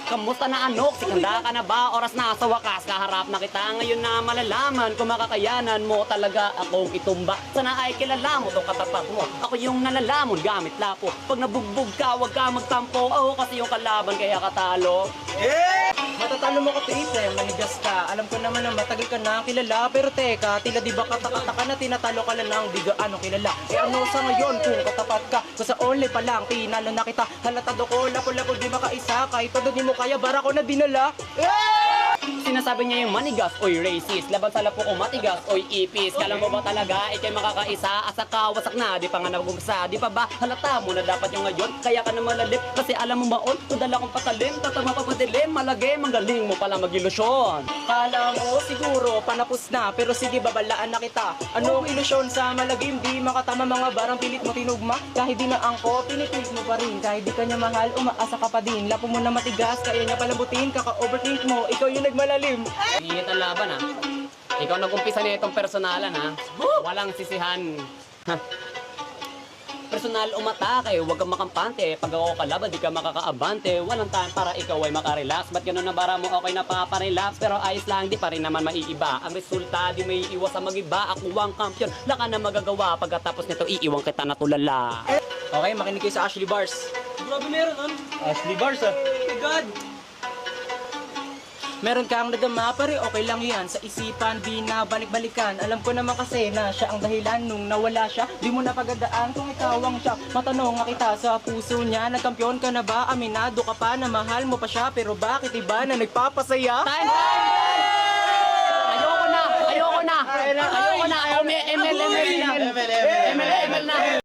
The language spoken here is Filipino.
Kamusta na anok? Sikanda ka na ba? Oras na sa wakas, kaharap na kita. Ngayon na malalaman kung makakayanan mo talaga akong itumba. Sana ay kilala mo itong katapat mo. Ako yung nalalamon gamit lapo. Pag nabugbog ka, wag ka magtampo. Ako kasi yung kalaban kaya katalo. Matatalo mo ko tite, manigas ka. Alam ko naman na matagal ka na kilala. Pero teka, tila di ba katakataka na tinatalo ka lang ng di gaano kilala. Eh ano sa ngayon kung katapat ka? Kung sa only pa lang, tinalo na kita. Halatado ko, lapo-lapo di makaisa. Kahit todo di mo kaya, bara ko na dinala. Sinasabi niya yung manigas, oy racist. Laban sa lapo ko matigas, oy ipis. Kala mo ba talaga, ikay makakaisa? Asa ka, wasak na, di pa nga nagumsa. Di pa ba, halata mo na dapat yung ngayon. Kaya ka na malalip, kasi alam mo baon. Kung dala kong patalim, tatama pa madilim. Malagay, magaling mo pala mag-ilusyon. Kala mo siguro panapos na, pero sige babalaan na kita. Anong ilusyon sa malagim, di makatama mga barang pilit mo tinugma. Kahit di na angko, pinipilit mo pa rin. Kahit di ka niya mahal, umaasa ka pa din. Lapo mo na matigas, kaya niya palambutin. Kaka-overthink mo, ikaw yung nagmalalim. Ingit ang laban ha. Ikaw nag-umpisa na itong personalan ha. Walang sisihan. Personal umatake, huwag kang makampante. Pag ako kalaban, di ka makakaabante. Walang time para ikaw ay makarelax. Ba't ganun na bara mo okay na paparelax? Pero ayos lang, di pa rin naman maiiba. Ang resulta, di may iwas sa magiba. Ako ang kampiyon, laka na magagawa. Pagkatapos nito, iiwang kita na tulala. Okay, makinig kayo sa Ashley Bars. Grabe meron nun. Ashley Bars ah. Oh my God. Meron kang nadama, pare okay lang yan. Sa isipan, di na balik-balikan. Alam ko naman kasi na siya ang dahilan nung nawala siya. Di mo napagadaan kung ikaw ang siya. Matanong nga kita sa puso niya. Nagkampiyon ka na ba? Aminado ka pa na mahal mo pa siya. Pero bakit iba na nagpapasaya? Time! Ayoko na! Ayoko na! Ayoko na! ML na!